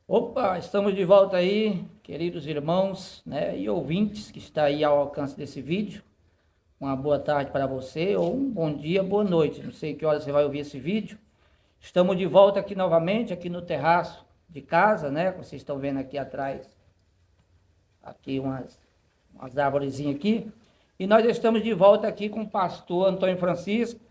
Opa, estamos de volta aí, queridos irmãos, né, e ouvintes que está aí ao alcance desse vídeo. Uma boa tarde para você ou um bom dia, boa noite. Não sei que hora você vai ouvir esse vídeo. Estamos de volta aqui novamente, aqui no terraço de casa, né? Vocês estão vendo aqui atrás, aqui umas árvorezinhas aqui. E nós estamos de volta aqui com o pastor Antônio Francisco.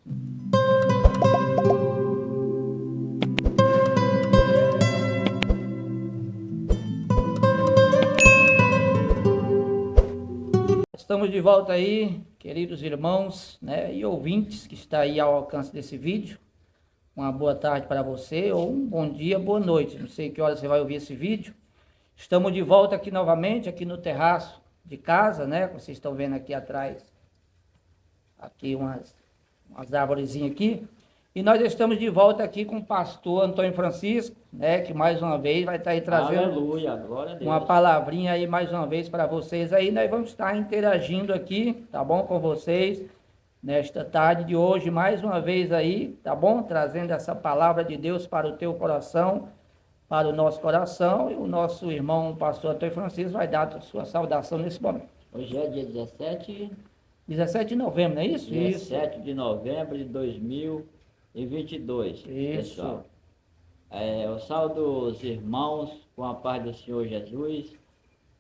Estamos de volta aí, queridos irmãos, né, e ouvintes que está aí ao alcance desse vídeo. Uma boa tarde para você ou um bom dia, boa noite. Não sei que hora você vai ouvir esse vídeo. Estamos de volta aqui novamente, aqui no terraço de casa, né? Vocês estão vendo aqui atrás, aqui umas árvorezinhas aqui. E nós estamos de volta aqui com o pastor Antônio Francisco, né? Que mais uma vez vai estar aí trazendo Aleluia, glória a Deus. uma palavrinha aí mais uma vez para vocês aí. Nós vamos estar interagindo aqui, tá bom, com vocês nesta tarde de hoje, mais uma vez aí, tá bom? Trazendo essa palavra de Deus para o teu coração, para o nosso coração, e o nosso irmão, o pastor Antônio Francisco, vai dar a sua saudação nesse momento. Hoje é dia 17 de novembro, não é isso? 17 de novembro de 2022. Isso. Pessoal, eu saúdo os irmãos com a paz do Senhor Jesus,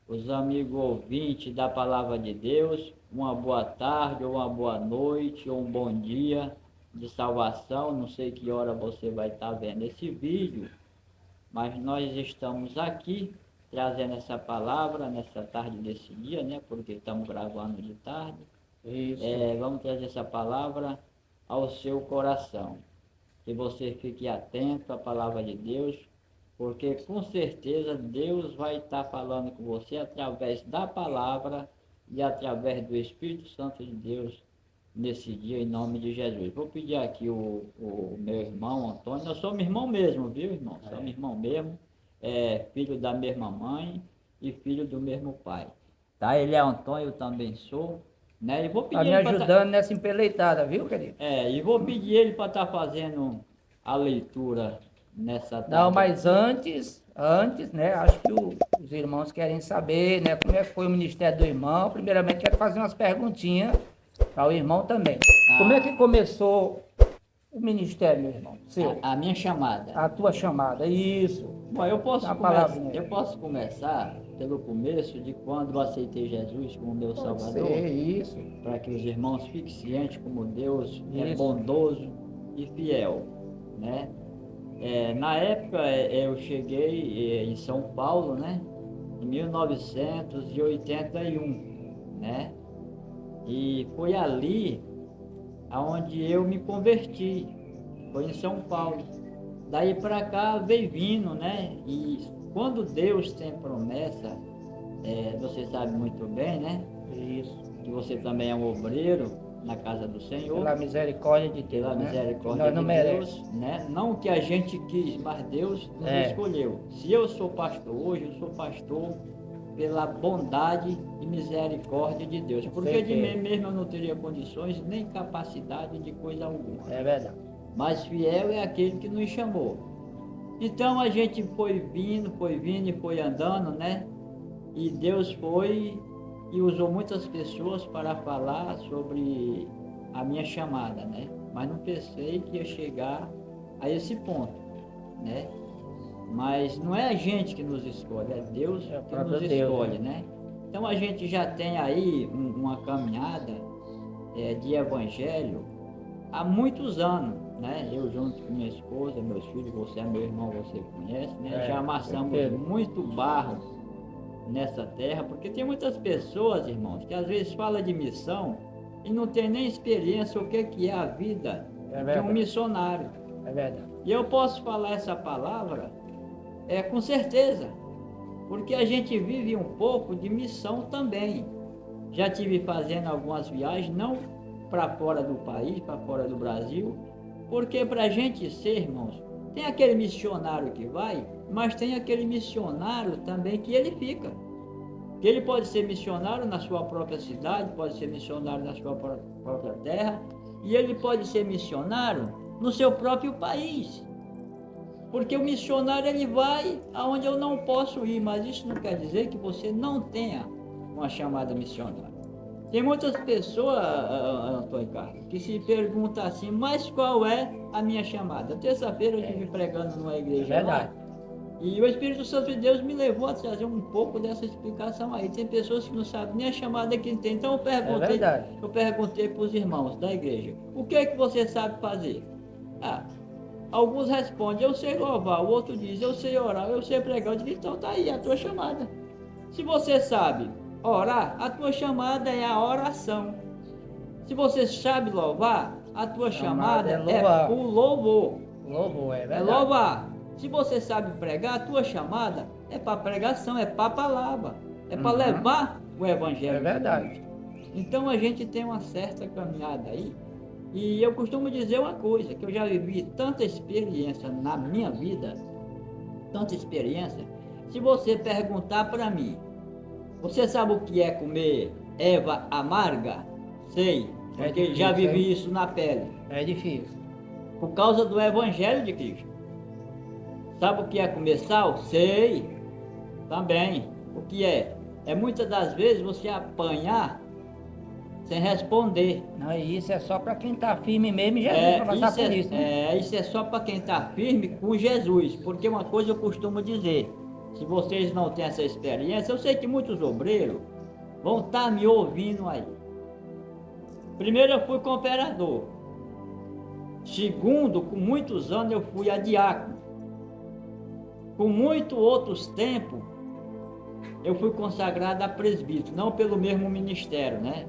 os amigos ouvintes da palavra de Deus, uma boa tarde, ou uma boa noite, ou um bom dia de salvação. Não sei que hora você vai estar vendo esse vídeo, mas nós estamos aqui trazendo essa palavra nessa tarde desse dia, né? Porque estamos gravando de tarde. Isso. Vamos trazer essa palavra ao seu coração. Que você fique atento à palavra de Deus, porque com certeza Deus vai estar falando com você através da palavra e através do Espírito Santo de Deus nesse dia, em nome de Jesus. Vou pedir aqui o meu irmão Antônio. Nós somos irmão mesmo, viu, irmão? Somos irmão mesmo, filho da mesma mãe e filho do mesmo pai. Tá? Ele é Antônio, eu também sou. Né? E vou pedir Tá me ajudando nessa empeleitada, viu, querido? E vou pedir ele para estar fazendo a leitura nessa tarde. Não, mas antes, né, acho que os irmãos querem saber, né, como é que foi o ministério do irmão. Primeiramente, quero fazer umas perguntinhas para o irmão também. Como é que começou o ministério, meu irmão? Seu? A minha chamada. A tua chamada, isso. Bom, eu posso começar pelo começo de quando eu aceitei Jesus como meu Salvador. Isso. Para que os irmãos fiquem cientes como Deus é Isso. bondoso e fiel, né? Na época eu cheguei em São Paulo, né? Em 1981, né? E foi ali aonde eu me converti, foi em São Paulo. Daí para cá veio vindo, né? E quando Deus tem promessa, você sabe muito bem, né? Isso. Que você também é um obreiro na casa do Senhor. Pela misericórdia de Deus, Pela né? misericórdia Nós não de merece. Deus, né? Não que a gente quis, mas Deus nos escolheu. Se eu sou pastor hoje, eu sou pastor pela bondade e misericórdia de Deus. Porque de mim mesmo eu não teria condições nem capacidade de coisa alguma. É verdade. Mas fiel é aquele que nos chamou. Então a gente foi vindo e foi andando, né? E Deus foi e usou muitas pessoas para falar sobre a minha chamada, né? Mas não pensei que ia chegar a esse ponto, né? Mas não é a gente que nos escolhe, é Deus que nos escolhe, né? Então a gente já tem aí uma caminhada de evangelho há muitos anos, né? Eu junto com minha esposa, meus filhos, você é meu irmão, você conhece, né? Já amassamos muito barro nessa terra, porque tem muitas pessoas, irmãos, que às vezes falam de missão e não tem nem experiência o que é a vida de um missionário. É verdade. E eu posso falar essa palavra com certeza, porque a gente vive um pouco de missão também. Já tive fazendo algumas viagens, não para fora do país, para fora do Brasil, porque para a gente ser, irmãos, tem aquele missionário que vai, mas tem aquele missionário também que ele fica. Que ele pode ser missionário na sua própria cidade, pode ser missionário na sua própria terra, e ele pode ser missionário no seu próprio país. Porque o missionário ele vai aonde eu não posso ir, mas isso não quer dizer que você não tenha uma chamada missionária. Tem muitas pessoas, Antônio Carlos, que se perguntam assim, mas qual é a minha chamada? Terça-feira eu estive pregando numa igreja lá, e o Espírito Santo de Deus me levou a trazer um pouco dessa explicação aí. Tem pessoas que não sabem nem a chamada que tem. Então eu perguntei para os irmãos da igreja, o que é que você sabe fazer? Alguns respondem, eu sei louvar, o outro diz, eu sei orar, eu sei pregar. Eu digo, então tá aí a tua chamada. Se você sabe orar, a tua chamada é a oração. Se você sabe louvar, a tua chamada é o louvor. Louvor, é verdade. É louvar. Se você sabe pregar, a tua chamada é para pregação, é para palavra, é para levar o evangelho. É verdade. Então a gente tem uma certa caminhada aí. E eu costumo dizer uma coisa, que eu já vivi tanta experiência na minha vida, tanta experiência. Se você perguntar para mim, você sabe o que é comer erva amarga? Sei, porque difícil, já vivi isso na pele. É difícil. Por causa do Evangelho de Cristo. Sabe o que é comer sal? Sei, também. O que é? É muitas das vezes você apanhar sem responder. Não, isso é só para quem está firme mesmo e Jesus vai passar por isso. Né? Isso é só para quem está firme com Jesus. Porque uma coisa eu costumo dizer, se vocês não têm essa experiência, eu sei que muitos obreiros vão estar me ouvindo aí. Primeiro eu fui cooperador. Segundo, com muitos anos eu fui a diácono. Com muitos outros tempos, eu fui consagrado a presbítero, não pelo mesmo ministério, né?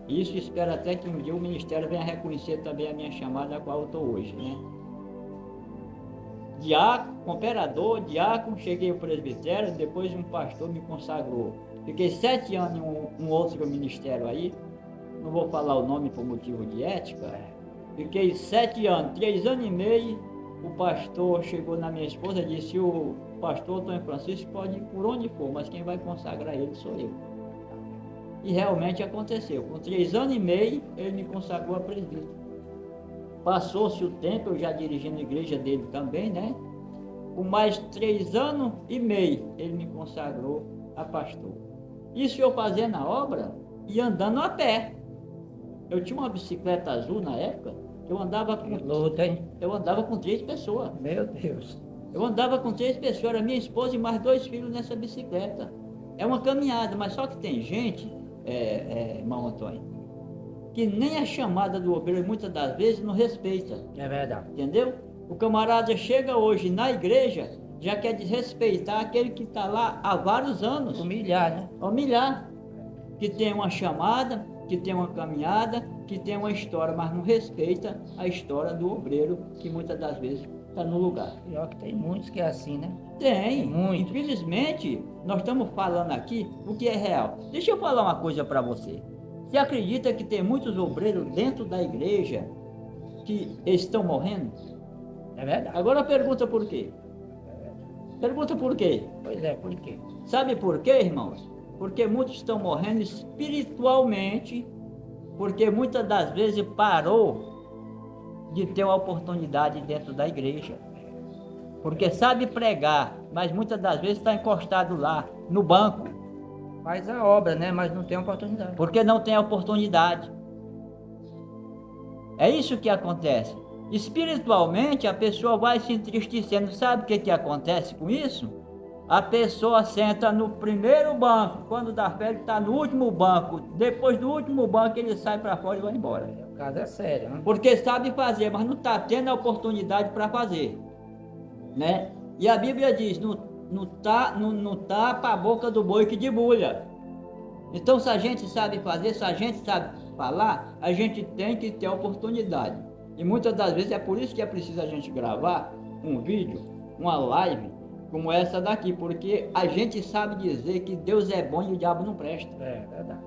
Isso espero até que um dia o ministério venha reconhecer também a minha chamada a qual eu estou hoje, né? Diácono, cooperador, diácono, cheguei ao presbitério, depois um pastor me consagrou. Fiquei 7 anos em um outro ministério aí, não vou falar o nome por motivo de ética. Fiquei 7 anos, 3 anos e meio, o pastor chegou na minha esposa e disse, o pastor Antônio Francisco pode ir por onde for, mas quem vai consagrar ele sou eu. E realmente aconteceu. Com 3 anos e meio, ele me consagrou a presbítero. Passou-se o tempo, eu já dirigindo a igreja dele também, né? Com mais 3 anos e meio, ele me consagrou a pastor. Isso eu fazendo a obra e andando a pé. Eu tinha uma bicicleta azul na época, eu andava com... Eu andava com 3 pessoas. Meu Deus. Eu andava com 3 pessoas, era minha esposa e mais 2 filhos nessa bicicleta. É uma caminhada, mas só que tem gente, irmão Antônio, que nem a chamada do obreiro muitas das vezes não respeita. É verdade. Entendeu? O camarada chega hoje na igreja, já quer desrespeitar aquele que está lá há vários anos. Humilhar, né? Humilhar. Que tem uma chamada, que tem uma caminhada, que tem uma história, mas não respeita a história do obreiro, que muitas das vezes está no lugar. Pior que tem muitos que é assim, né? Tem. Infelizmente, nós estamos falando aqui o que é real. Deixa eu falar uma coisa para você. Você acredita que tem muitos obreiros dentro da igreja que estão morrendo? É verdade. Agora pergunta por quê? Pergunta por quê? Pois é, por quê? Sabe por quê, irmãos? Porque muitos estão morrendo espiritualmente, porque muitas das vezes parou de ter uma oportunidade dentro da igreja. Porque sabe pregar, mas muitas das vezes está encostado lá, no banco. Faz a obra, né? Mas não tem oportunidade. Porque não tem oportunidade. É isso que acontece. Espiritualmente, a pessoa vai se entristecendo. Sabe o que acontece com isso? A pessoa senta no primeiro banco, quando dá fé, ele está no último banco. Depois do último banco, ele sai para fora e vai embora. O caso é sério, né? Porque sabe fazer, mas não está tendo a oportunidade para fazer, né? E a Bíblia diz, não tapa a boca do boi que debulha. Então, se a gente sabe fazer, se a gente sabe falar, a gente tem que ter a oportunidade. E muitas das vezes é por isso que é preciso a gente gravar um vídeo, uma live, como essa daqui, porque a gente sabe dizer que Deus é bom e o diabo não presta. É verdade.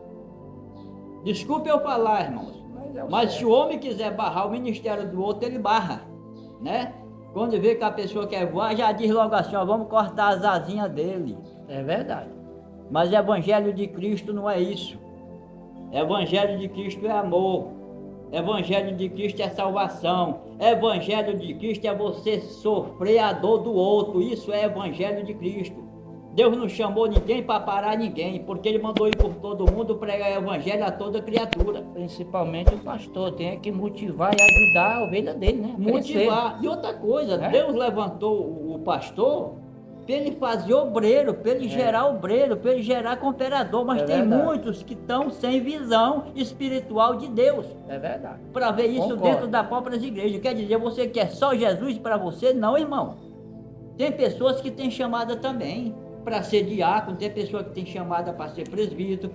Desculpe eu falar, irmãos, mas se o homem quiser barrar o ministério do outro, ele barra, né? Quando vê que a pessoa quer voar, já diz logo assim, ó, vamos cortar as asinhas dele. É verdade. Mas o evangelho de Cristo não é isso. O evangelho de Cristo é amor. Evangelho de Cristo é salvação. Evangelho de Cristo é você sofrer a dor do outro. Isso é Evangelho de Cristo. Deus não chamou ninguém para parar ninguém, porque Ele mandou ir por todo mundo pregar Evangelho a toda criatura. Principalmente o pastor tem que motivar e ajudar a ovelha dele, né? Motivar. E outra coisa, Deus levantou o pastor para ele fazer obreiro, para ele gerar obreiro, para ele gerar cooperador, mas tem verdade. muitos que estão sem visão espiritual de Deus. É verdade. Para ver isso Concordo. dentro das próprias igrejas. Quer dizer, você quer só Jesus para você? Não, irmão. Tem pessoas que têm chamada também para ser diácono, tem pessoa que tem chamada para ser presbítero.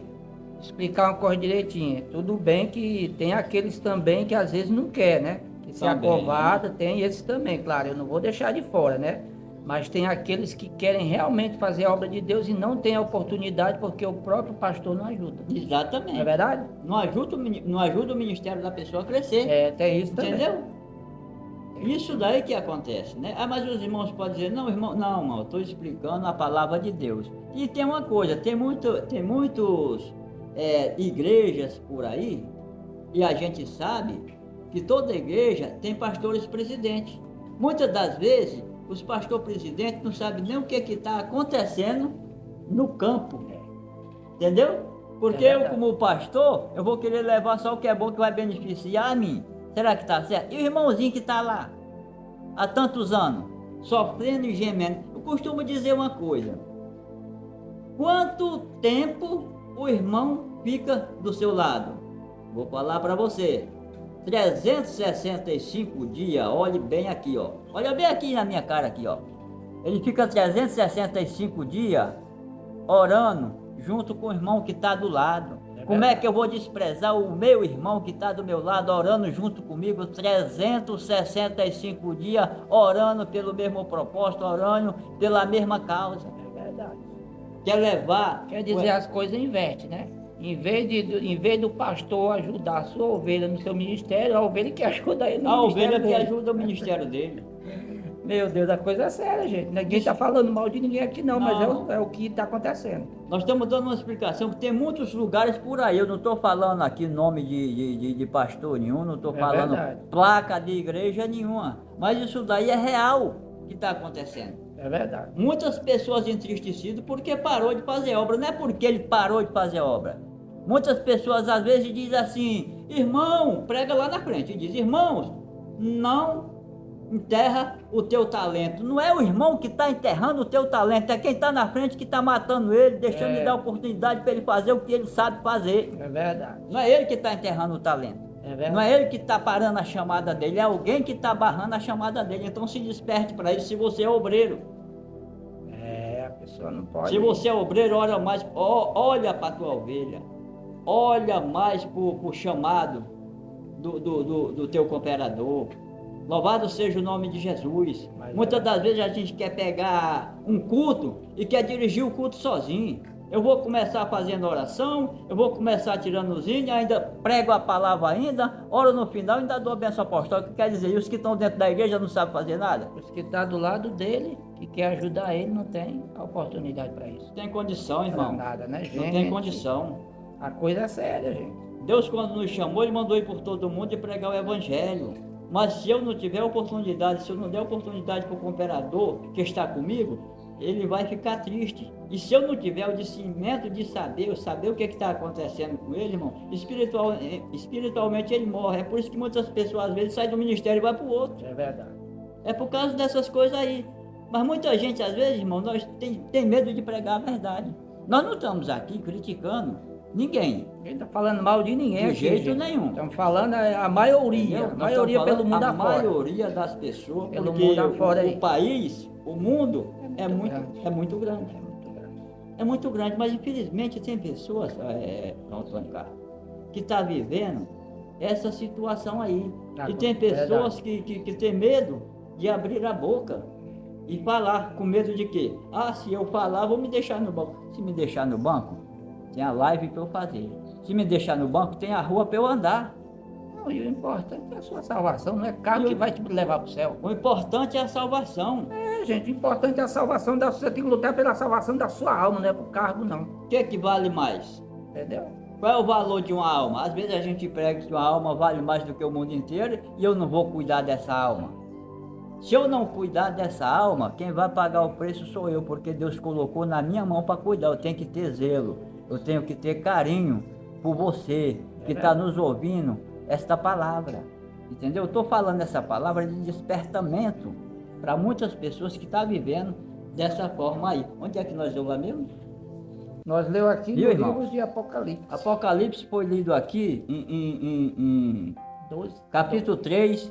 Explicar uma coisa direitinho. Tudo bem que tem aqueles também que às vezes não quer, né? Que se Também. acovarda, tem esses também, claro, eu não vou deixar de fora, né? Mas tem aqueles que querem realmente fazer a obra de Deus e não tem a oportunidade porque o próprio pastor não ajuda. Exatamente. Não é verdade? Não ajuda o ministério da pessoa a crescer. É, tem isso também. Entendeu? Isso daí que acontece, né? Ah, mas os irmãos podem dizer, não, irmão, eu estou explicando a palavra de Deus. E tem uma coisa, tem muitos igrejas por aí, e a gente sabe que toda igreja tem pastores presidentes. Muitas das vezes, os pastores presidentes não sabem nem o que está acontecendo no campo. Entendeu? Porque eu, como pastor, eu vou querer levar só o que é bom, que vai beneficiar a mim. Será que está certo? E o irmãozinho que está lá, há tantos anos, sofrendo e gemendo. Eu costumo dizer uma coisa. Quanto tempo o irmão fica do seu lado? Vou falar para você. 365 dias, olhe bem aqui, ó. Olha bem aqui na minha cara aqui, ó. Ele fica 365 dias orando junto com o irmão que está do lado. Como é que eu vou desprezar o meu irmão que está do meu lado, orando junto comigo 365 dias, orando pelo mesmo propósito, orando pela mesma causa? É verdade. Quer levar... Quer dizer, as coisas invertem, né? Em vez do pastor ajudar a sua ovelha no seu ministério, a ovelha que ajuda ele no A ministério ovelha que dele. ajuda o ministério dele. Meu Deus, a coisa é séria, gente. Ninguém está falando mal de ninguém aqui não, mas é o que está acontecendo. Nós estamos dando uma explicação que tem muitos lugares por aí. Eu não estou falando aqui nome de pastor nenhum, não estou falando verdade. placa de igreja nenhuma. Mas isso daí é real que está acontecendo. É verdade. Muitas pessoas entristecidas porque parou de fazer obra. Não é porque ele parou de fazer obra. Muitas pessoas às vezes dizem assim, irmão, prega lá na frente e diz, irmãos, não enterra o teu talento. Não é o irmão que está enterrando o teu talento, é quem está na frente que está matando ele, deixando de dar oportunidade para ele fazer o que ele sabe fazer. É verdade. Não é ele que está enterrando o talento. É verdade. Não é ele que está parando a chamada dele, é alguém que está barrando a chamada dele. Então se desperte para isso se você é obreiro. A pessoa não pode. Se você é obreiro, olha para a tua ovelha. Olha mais para o chamado do teu cooperador. Louvado seja o nome de Jesus. Muitas das vezes a gente quer pegar um culto e quer dirigir o culto sozinho. Eu vou começar fazendo oração, eu vou começar tirando os hinos, ainda prego a palavra ainda, oro no final, ainda dou a bênção apostólica. Quer dizer, e os que estão dentro da igreja não sabem fazer nada? Os que estão do lado dele, que quer ajudar ele, não tem a oportunidade para isso. Não tem condição, irmão. Não é nada, né, gente? Não tem condição. A coisa é séria, gente. Deus, quando nos chamou, Ele mandou ir por todo mundo e pregar o Evangelho. Mas se eu não tiver oportunidade, se eu não der oportunidade para o cooperador que está comigo, ele vai ficar triste. E se eu não tiver o discernimento de saber o que está acontecendo com ele, irmão, espiritualmente ele morre. É por isso que muitas pessoas às vezes saem do ministério e vão para o outro. É verdade. É por causa dessas coisas aí. Mas muita gente, às vezes, irmão, nós tem medo de pregar a verdade. Nós não estamos aqui criticando ninguém. Ninguém está falando mal de ninguém De aqui, jeito gente. nenhum. Estamos falando a maioria. Entendeu? A Nós maioria estamos pelo mundo falando afora. A maioria das pessoas, Pelo porque mundo afora aí. o país, o mundo é muito grande. É muito grande. É muito grande, mas infelizmente tem pessoas, Antônio Carlos, que estão vivendo essa situação aí. E tem pessoas que têm medo de abrir a boca e falar, com medo de quê? Ah, se eu falar, vou me deixar no banco. Se me deixar no banco, tem a live para eu fazer. Se me deixar no banco, tem a rua para eu andar. Não, e o importante é a sua salvação, não é carro que vai te levar para o céu. O importante é a salvação. Gente, o importante é a salvação você tem que lutar pela salvação da sua alma, não é pro cargo, não. O que vale mais? Entendeu? Qual é o valor de uma alma? Às vezes a gente prega que uma alma vale mais do que o mundo inteiro e eu não vou cuidar dessa alma. Se eu não cuidar dessa alma, quem vai pagar o preço sou eu, porque Deus colocou na minha mão para cuidar. Eu tenho que ter zelo, eu tenho que ter carinho por você que está nos ouvindo esta palavra. Entendeu? Eu estou falando essa palavra de despertamento para muitas pessoas que estão vivendo dessa forma aí. Onde é que nós lemos lá mesmo? Nós leu aqui no livro de Apocalipse. Apocalipse foi lido aqui em 12, capítulo 3,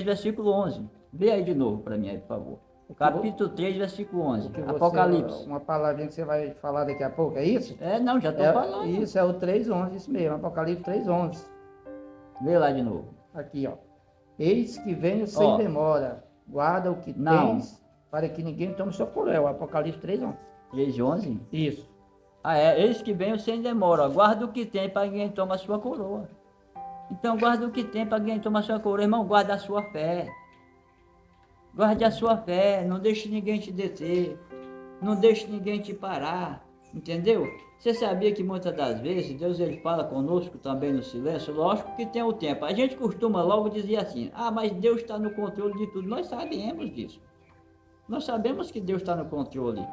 versículo 11. Lê aí de novo para mim aí, por favor. Capítulo 3, versículo 11. Apocalipse. Uma palavrinha que você vai falar daqui a pouco, é isso? Não, já estou falando. Isso, é o 3:11, isso mesmo, Apocalipse 3:11. Lê lá de novo. Aqui, ó. Eis que venho sem demora, guarda o que tens, para que ninguém tome seu coroa. É o Apocalipse 3:11. 3:11? Isso. Eis que venho sem demora, guarda o que tem para ninguém tome a sua coroa. Então guarda o que tem para ninguém tome a sua coroa, irmão, guarda a sua fé. Guarde a sua fé, não deixe ninguém te deter, não deixe ninguém te parar, entendeu? Você sabia que muitas das vezes Deus ele fala conosco também no silêncio? Lógico que tem o tempo. A gente costuma logo dizer assim, mas Deus está no controle de tudo. Nós sabemos disso. Nós sabemos que Deus está no controle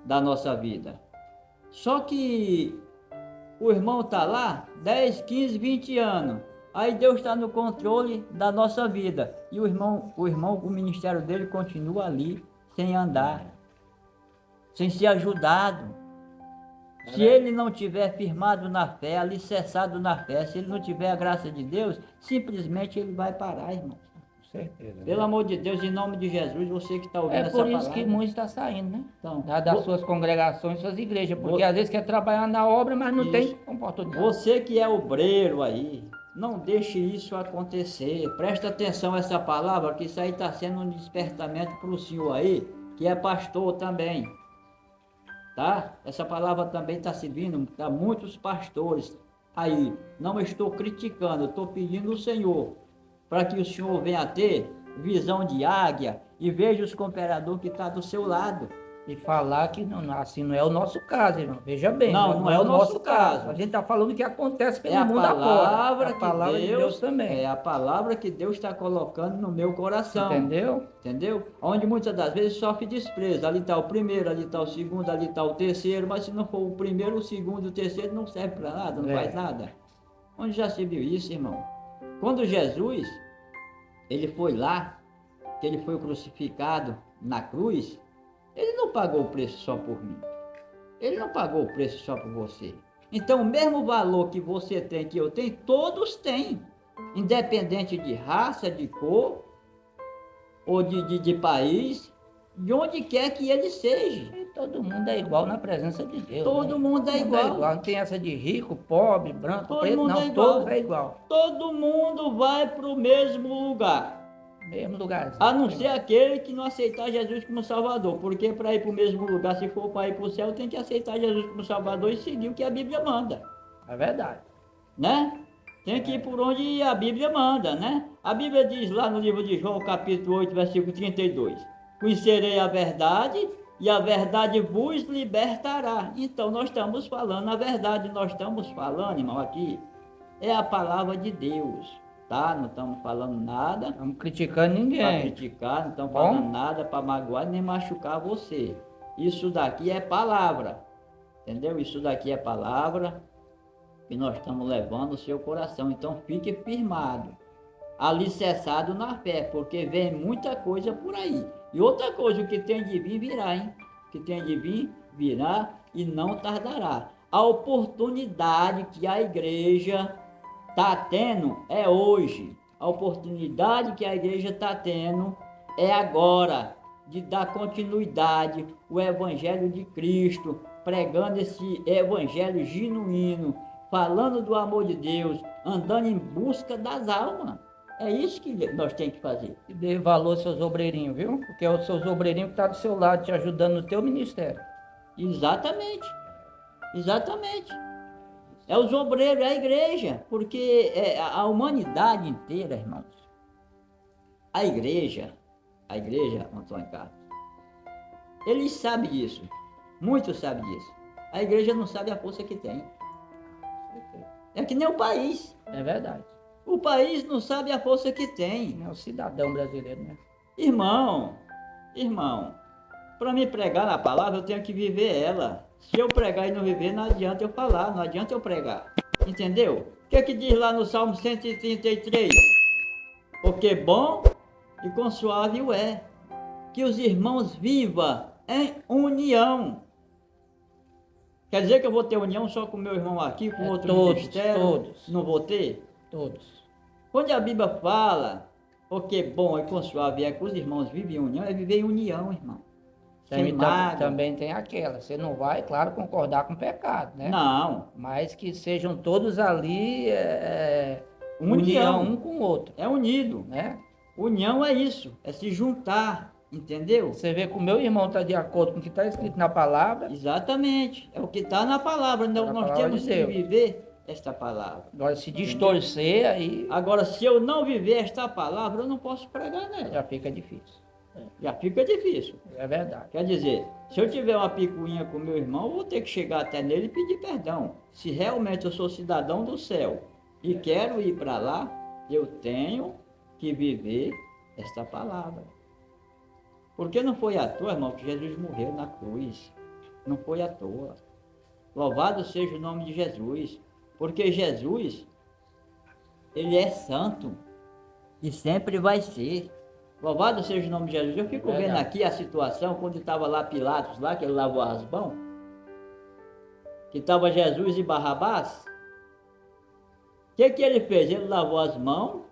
da nossa vida. Só que o irmão está lá 10, 15, 20 anos. Aí Deus está no controle da nossa vida. E o ministério dele continua ali, sem andar, sem ser ajudado. Se ele não tiver firmado na fé, alicerçado na fé, se ele não tiver a graça de Deus, simplesmente ele vai parar, irmão. Com certeza. Pelo amor de Deus, em nome de Jesus, você que está ouvindo essa palavra. É por isso que muitos estão saindo, né? Então, das suas congregações, suas igrejas, porque às vezes quer trabalhar na obra, mas não tem oportunidade. Você que é obreiro aí, não deixe isso acontecer. Presta atenção a essa palavra, que isso aí está sendo um despertamento para o senhor aí, que é pastor também. Tá? Essa palavra também está servindo para muitos pastores aí. Não estou criticando, estou pedindo ao Senhor para que o Senhor venha a ter visão de águia e veja os cooperadores que estão do seu lado. E falar que não, assim não é o nosso caso, irmão. Veja bem. Não é o nosso caso. A gente está falando o que acontece pelo mundo afora. É a palavra de Deus também. É a palavra que Deus está colocando no meu coração. Entendeu? Onde muitas das vezes sofre desprezo. Ali está o primeiro, ali está o segundo, ali está o terceiro. Mas se não for o primeiro, o segundo e o terceiro, não serve para nada, não faz nada. Onde já se viu isso, irmão? Quando Jesus, ele foi lá, que ele foi crucificado na cruz, ele não pagou o preço só por mim. Ele não pagou o preço só por você. Então, o mesmo valor que você tem, que eu tenho, todos têm. Independente de raça, de cor, ou de país, de onde quer que ele seja. E todo mundo é igual na presença de Deus. Todo mundo é igual. Não tem essa de rico, pobre, branco, todo preto, mundo não, é igual. todos é igual. Todo mundo vai para o mesmo lugar. Mesmo lugar. A não ser aquele que não aceitar Jesus como Salvador. Porque para ir para o mesmo lugar, se for para ir para o céu, tem que aceitar Jesus como Salvador e seguir o que a Bíblia manda. É verdade. Né? Tem que ir por onde a Bíblia manda, né? A Bíblia diz lá no livro de João, capítulo 8, versículo 32. Conhecerei a verdade e a verdade vos libertará. Então nós estamos falando a verdade, nós estamos falando, irmão, aqui é a palavra de Deus. Tá? Não estamos falando nada. Estamos criticando ninguém. Para criticar, não estamos falando nada para magoar nem machucar você. Isso daqui é palavra. Entendeu? Isso daqui é palavra que nós estamos levando no seu coração. Então fique firmado, alicerçado na fé, porque vem muita coisa por aí. E outra coisa, o que tem de vir virá, hein? O que tem de vir virá e não tardará. A oportunidade que a igreja está tendo é hoje. A oportunidade que a igreja está tendo é agora de dar continuidade ao Evangelho de Cristo, pregando esse Evangelho genuíno, falando do amor de Deus, andando em busca das almas. É isso que nós temos que fazer. E dê valor aos seus obreirinhos, viu? Porque é os seus obreirinhos que estão do seu lado, te ajudando no teu ministério. Exatamente. É os obreiros, é a igreja, porque a humanidade inteira, irmãos, a igreja, Antônio Carlos, eles sabem disso, muitos sabem disso. A igreja não sabe a força que tem. É que nem o país. É verdade. O país não sabe a força que tem. É o cidadão brasileiro, né? Irmão, para me pregar na palavra, eu tenho que viver ela. Se eu pregar e não viver, não adianta eu falar, não adianta eu pregar. Entendeu? O que é que diz lá no Salmo 133? Porque bom e consoável é que os irmãos vivam em união. Quer dizer que eu vou ter união só com meu irmão aqui, com outro ministério? Todos. Não vou ter? Todos. Quando a Bíblia fala, porque bom e consoável é que os irmãos vivem em união, é viver em união, irmão. Sem mágoa. Também tem aquela. Você não vai, claro, concordar com o pecado, né? Não. Mas que sejam todos ali União. um com o outro, É unido. né? União é isso, é se juntar, entendeu? Você vê que o meu irmão está de acordo com o que está escrito na palavra. Exatamente, é o que está na palavra. Então, nós palavra temos de que Deus. viver esta palavra. Agora, se distorcer, aí Agora, se eu não viver esta palavra, eu não posso pregar nela. já fica difícil. Já fica difícil. É verdade. Quer dizer, se eu tiver uma picuinha com meu irmão, eu vou ter que chegar até nele e pedir perdão. Se realmente eu sou cidadão do céu e quero ir para lá, eu tenho que viver esta palavra. Porque não foi à toa, irmão, que Jesus morreu na cruz. Não foi à toa. Louvado seja o nome de Jesus. Porque Jesus, ele é santo e sempre vai ser. Louvado seja o nome de Jesus. Eu fico vendo aqui a situação quando estava lá Pilatos, lá que ele lavou as mãos, que estava Jesus e Barrabás. O que ele fez? Ele lavou as mãos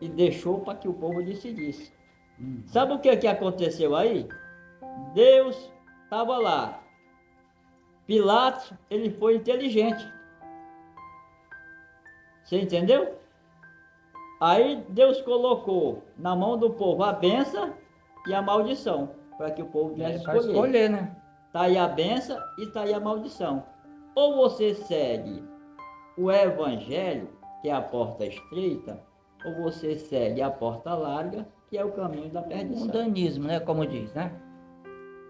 e deixou para que o povo decidisse. Sabe o que aconteceu aí? Deus estava lá. Pilatos, ele foi inteligente. Você entendeu? Aí Deus colocou na mão do povo a bênção e a maldição, para que o povo viesse escolher, né? Está aí a bênção e está aí a maldição. Ou você segue o evangelho, que é a porta estreita, ou você segue a porta larga, que é o caminho da perdição. Mundanismo, né? Como diz, né?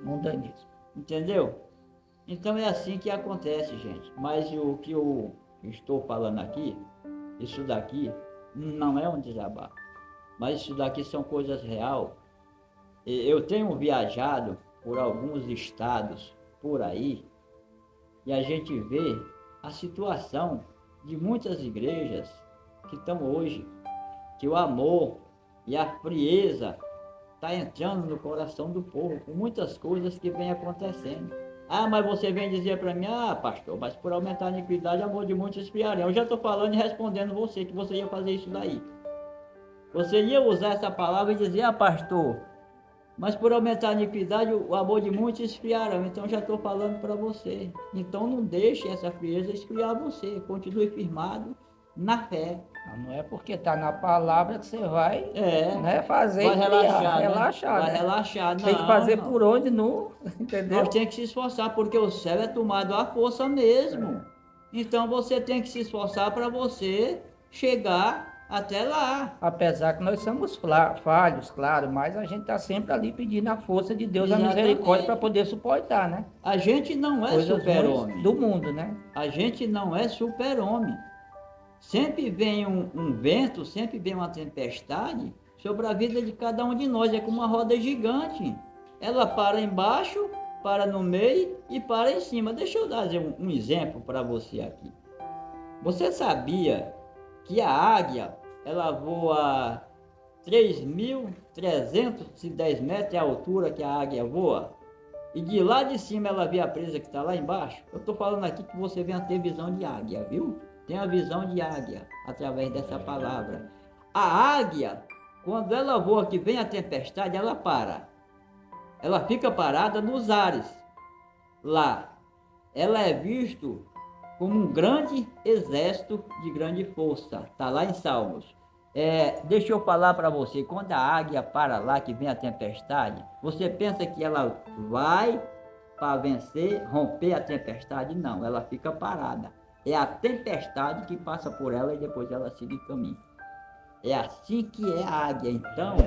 Mundanismo. Entendeu? Então é assim que acontece, gente. Mas o que eu estou falando aqui, isso daqui não é um desabafo, mas isso daqui são coisas reais. Eu tenho viajado por alguns estados por aí e a gente vê a situação de muitas igrejas que estão hoje, que o amor e a frieza está entrando no coração do povo, com muitas coisas que vem acontecendo. Ah, mas você vem dizer para mim, pastor, mas por aumentar a iniquidade, amor de muitos esfriarão. Eu já estou falando e respondendo você, que você ia fazer isso daí. Você ia usar essa palavra e dizer, pastor, mas por aumentar a iniquidade, o amor de muitos esfriarão. Então já estou falando para você. Então não deixe essa frieza esfriar você. Continue firmado na fé. Não é porque está na palavra que você vai fazer vai relaxar, relaxar, vai né? relaxar. Tem que fazer por onde não, entendeu? Nós temos que se esforçar, porque o céu é tomado à força mesmo. Então você tem que se esforçar para você chegar até lá. Apesar que nós somos falhos, claro, mas a gente está sempre ali pedindo a força de Deus, Exatamente. a misericórdia para poder suportar, né? A gente não é super-homem. Do mundo, né? A gente não é super-homem. Sempre vem um vento, sempre vem uma tempestade sobre a vida de cada um de nós. É como uma roda gigante. Ela para embaixo, para no meio e para em cima. Deixa eu dar um exemplo para você aqui. Você sabia que a águia, ela voa 3.310 metros é a altura que a águia voa? E de lá de cima ela vê a presa que está lá embaixo? Eu estou falando aqui que você venha ter visão de águia, viu? Tem a visão de águia através dessa palavra. A águia, quando ela voa que vem a tempestade, ela para. Ela fica parada nos ares. Lá, ela é visto como um grande exército de grande força. Está lá em Salmos. Deixa eu falar para você, quando a águia para lá que vem a tempestade, você pensa que ela vai para vencer, romper a tempestade? Não, ela fica parada. É a tempestade que passa por ela e depois ela sigue caminho. É assim que é a águia. Então,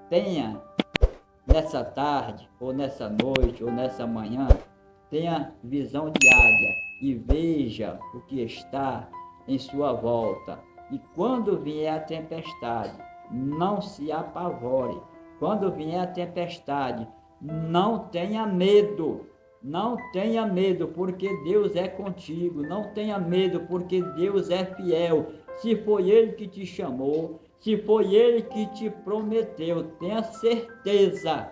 tenha nessa tarde, ou nessa noite, ou nessa manhã, tenha visão de águia e veja o que está em sua volta. E quando vier a tempestade, não se apavore. Quando vier a tempestade, não tenha medo. Não tenha medo, porque Deus é contigo. Não tenha medo, porque Deus é fiel. Se foi Ele que te chamou, se foi Ele que te prometeu, tenha certeza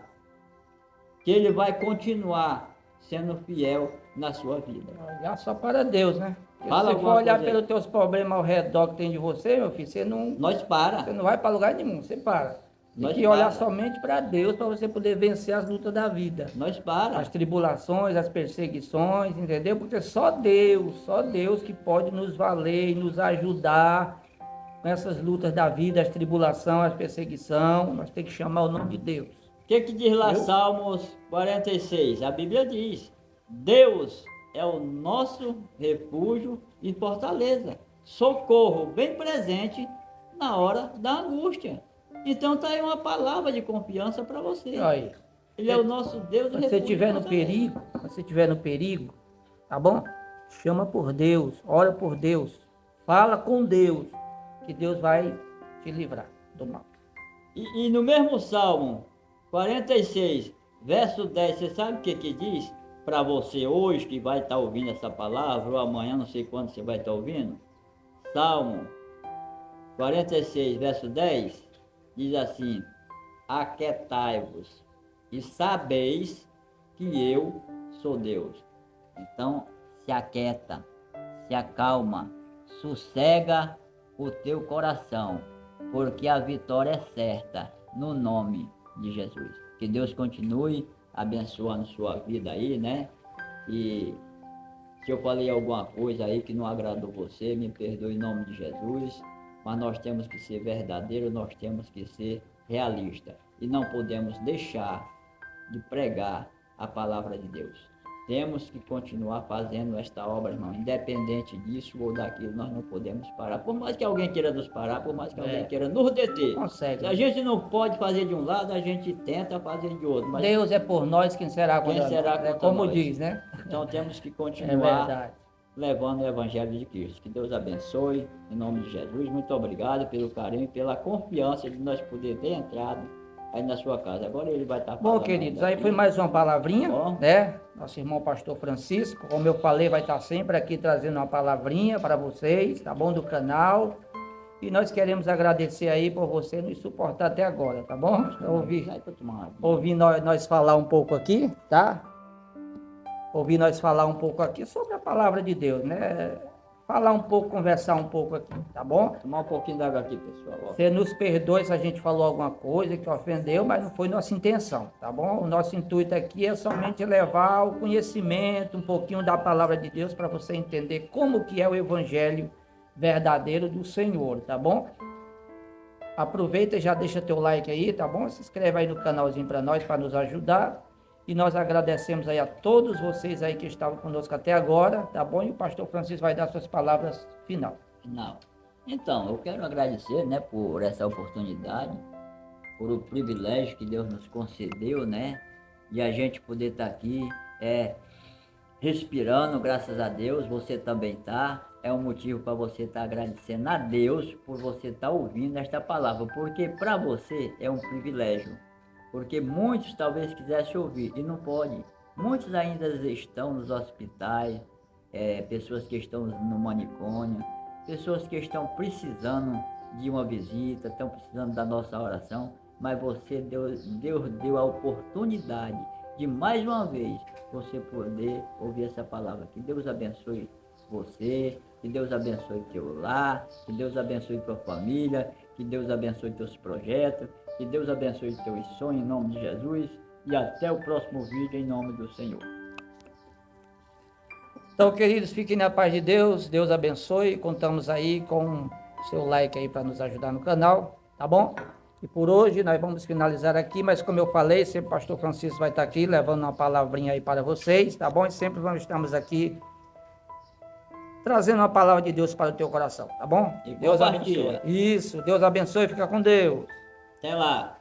que Ele vai continuar sendo fiel na sua vida. Olhar só para Deus, né? Porque Fala se você for alguma olhar coisa aí. pelos teus problemas ao redor que tem de você, meu filho, você Nós para. não vai para lugar nenhum, você para. Tem Nós que olhar para. somente para Deus para você poder vencer as lutas da vida. Nós para. As tribulações, as perseguições, entendeu? Porque só Deus que pode nos valer e nos ajudar com essas lutas da vida, as tribulações, as perseguições. Nós temos que chamar o nome de Deus. O que diz lá Salmos 46? A Bíblia diz: Deus é o nosso refúgio e fortaleza, socorro bem presente na hora da angústia. Então tá aí uma palavra de confiança para você. Aí, Ele é o nosso Deus do se você refúgio. estiver e no fortaleza. perigo, se você estiver no perigo, tá bom? Chama por Deus, ora por Deus, fala com Deus, que Deus vai te livrar do mal. E no mesmo Salmo 46, verso 10, você sabe o que diz para você hoje que vai estar ouvindo essa palavra, ou amanhã, não sei quando você vai estar ouvindo? Salmo 46, verso 10, diz assim: aquietai-vos e sabeis que eu sou Deus. Então, se aquieta, se acalma, sossega o teu coração, porque a vitória é certa no nome de Jesus. Que Deus continue abençoando sua vida aí, né? E se eu falei alguma coisa aí que não agradou você, me perdoe em nome de Jesus. Mas nós temos que ser verdadeiros, nós temos que ser realistas. E não podemos deixar de pregar a palavra de Deus. Temos que continuar fazendo esta obra, irmão. Independente disso ou daquilo, nós não podemos parar. Por mais que alguém queira nos parar, por mais que alguém queira nos deter. Consegue. Se a gente não pode fazer de um lado, a gente tenta fazer de outro. Mas Deus é por nós, quem será contra nós? será É contra como nós? diz, né? Então temos que É continuar verdade. levando o Evangelho de Cristo. Que Deus abençoe, em nome de Jesus. Muito obrigado pelo carinho e pela confiança de nós poder ter entrado aí na sua casa. Agora ele vai estar falando. Bom, queridos, aí foi mais uma palavrinha, Bom. né? Nosso irmão pastor Francisco, como eu falei, vai estar sempre aqui trazendo uma palavrinha para vocês, tá bom? Do canal. E nós queremos agradecer aí por você nos suportar até agora, tá bom? Ouvir nós falar um pouco aqui, tá? Ouvir nós falar um pouco aqui sobre a palavra de Deus, né? Falar um pouco, conversar um pouco aqui, tá bom? Tomar um pouquinho d'água aqui, pessoal. Você nos perdoe se a gente falou alguma coisa que ofendeu, mas não foi nossa intenção, tá bom? O nosso intuito aqui é somente levar o conhecimento, um pouquinho da palavra de Deus para você entender como que é o evangelho verdadeiro do Senhor, tá bom? Aproveita e já deixa teu like aí, tá bom? Se inscreve aí no canalzinho para nós, para nos ajudar. E nós agradecemos aí a todos vocês aí que estavam conosco até agora, tá bom? E o pastor Francisco vai dar suas palavras final. Não. Então, eu quero agradecer, né, por essa oportunidade, por o privilégio que Deus nos concedeu, né, de a gente poder estar aqui, respirando, graças a Deus. Você também está. É um motivo para você estar agradecendo a Deus por você estar ouvindo esta palavra, porque para você é um privilégio. Porque muitos talvez quisessem ouvir e não podem. Muitos ainda estão nos hospitais, pessoas que estão no manicômio, pessoas que estão precisando de uma visita, estão precisando da nossa oração, mas Deus deu a oportunidade de mais uma vez você poder ouvir essa palavra. Que Deus abençoe você, que Deus abençoe teu lar, que Deus abençoe tua família, que Deus abençoe teus projetos, que Deus abençoe teus sonhos em nome de Jesus, e até o próximo vídeo em nome do Senhor. Então, queridos, fiquem na paz de Deus, Deus abençoe, contamos aí com o seu like aí para nos ajudar no canal, tá bom? E por hoje nós vamos finalizar aqui, mas como eu falei, sempre o pastor Francisco vai estar aqui levando uma palavrinha aí para vocês, tá bom? E sempre estamos aqui trazendo uma palavra de Deus para o teu coração, tá bom? E Deus compartilha. abençoe. Isso, Deus abençoe, fica com Deus. Até lá.